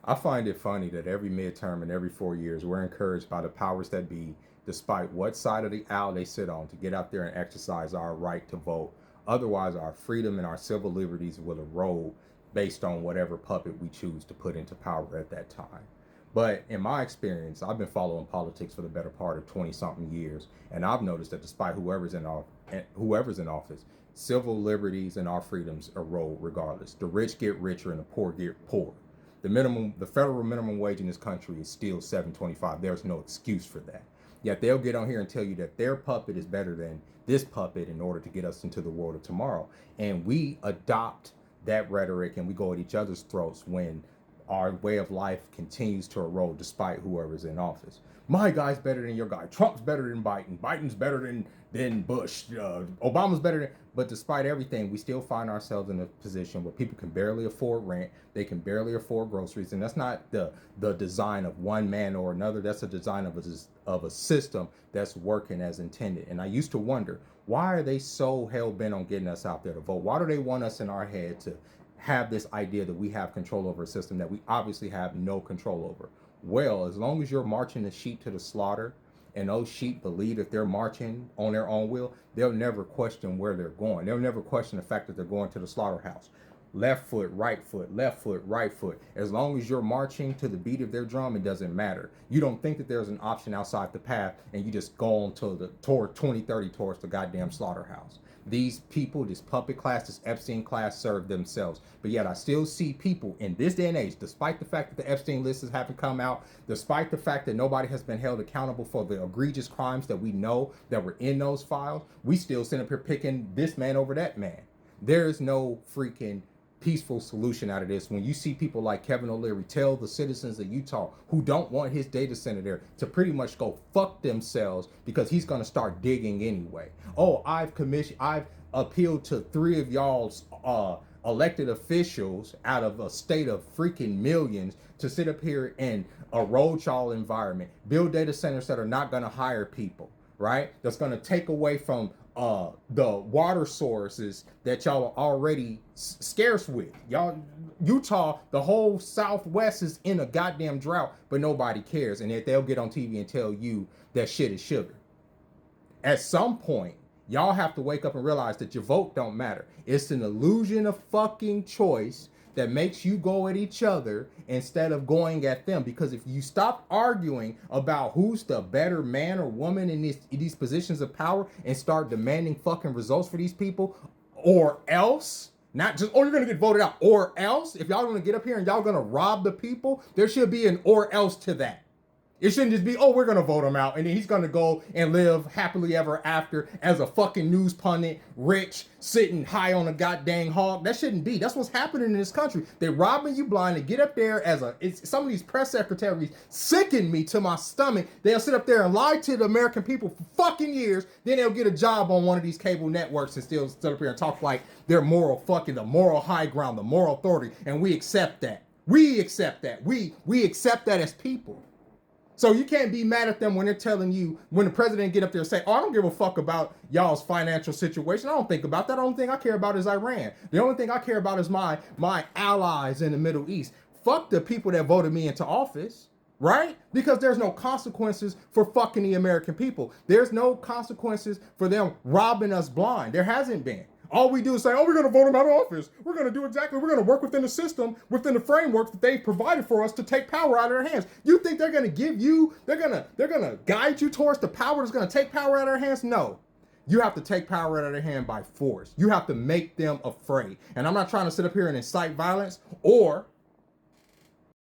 I find it funny that every midterm and every 4 years, we're encouraged by the powers that be, despite what side of the aisle they sit on, to get out there and exercise our right to vote. Otherwise, our freedom and our civil liberties will erode based on whatever puppet we choose to put into power at that time. But in my experience, I've been following politics for the better part of 20 something years, and I've noticed that despite whoever's in office, civil liberties and our freedoms erode regardless. The rich get richer and the poor get poorer. The federal minimum wage in this country is still 7.25. There's no excuse for that. Yet they'll get on here and tell you that their puppet is better than this puppet in order to get us into the world of tomorrow. And we adopt that rhetoric and we go at each other's throats when our way of life continues to erode despite whoever's in office. My guy's better than your guy. Trump's better than Biden. Biden's better than Bush. Obama's better than. But despite everything, we still find ourselves in a position where people can barely afford rent. They can barely afford groceries, and that's not the design of one man or another. That's a design of a system that's working as intended. And I used to wonder, why are they so hell bent on getting us out there to vote? Why do they want us in our head to have this idea that we have control over a system that we obviously have no control over? Well, as long as you're marching the sheep to the slaughter and those sheep believe that they're marching on their own will, they'll never question where they're going. They'll never question the fact that they're going to the slaughterhouse. Left foot, right foot, left foot, right foot. As long as you're marching to the beat of their drum, it doesn't matter. You don't think that there's an option outside the path and you just go on toward 2030 towards the goddamn slaughterhouse. These people, this puppet class, this Epstein class, serve themselves. But yet I still see people in this day and age, despite the fact that the Epstein lists haven't come out, despite the fact that nobody has been held accountable for the egregious crimes that we know that were in those files, we still sit up here picking this man over that man. There is no freaking peaceful solution out of this when you see people like Kevin O'Leary tell the citizens of Utah who don't want his data center there to pretty much go fuck themselves because he's going to start digging anyway. Oh, I've appealed to three of y'all's elected officials out of a state of freaking millions to sit up here and erode y'all environment, build data centers that are not going to hire people, right? That's going to take away from the water sources that y'all are already scarce with. Y'all, Utah, the whole Southwest is in a goddamn drought, but nobody cares. And yet they'll get on TV and tell you that shit is sugar. At some point, y'all have to wake up and realize that your vote don't matter. It's an illusion of fucking choice that makes you go at each other instead of going at them. Because if you stop arguing about who's the better man or woman in these positions of power and start demanding fucking results for these people, or else, not just, oh, you're gonna get voted out, or else, if y'all gonna get up here and y'all gonna rob the people, there should be an or else to that. It shouldn't just be, oh, we're going to vote him out, and then he's going to go and live happily ever after as a fucking news pundit, rich, sitting high on a goddamn hog. That shouldn't be. That's what's happening in this country. They're robbing you blind. They get up there some of these press secretaries sicken me to my stomach. They'll sit up there and lie to the American people for fucking years. Then they'll get a job on one of these cable networks and still sit up here and talk like they're the moral high ground, the moral authority, and we accept that. We accept that. We accept that as people. So you can't be mad at them when they're telling you, when the president get up there and say, oh, I don't give a fuck about y'all's financial situation. I don't think about that. The only thing I care about is Iran. The only thing I care about is my allies in the Middle East. Fuck the people that voted me into office, right? Because there's no consequences for fucking the American people. There's no consequences for them robbing us blind. There hasn't been. All we do is say, oh, we're going to vote him out of office. We're going to work within the system, within the framework that they've provided for us to take power out of their hands. You think they're going to they're going to guide you towards the power that's going to take power out of their hands? No. You have to take power out of their hand by force. You have to make them afraid. And I'm not trying to sit up here and incite violence or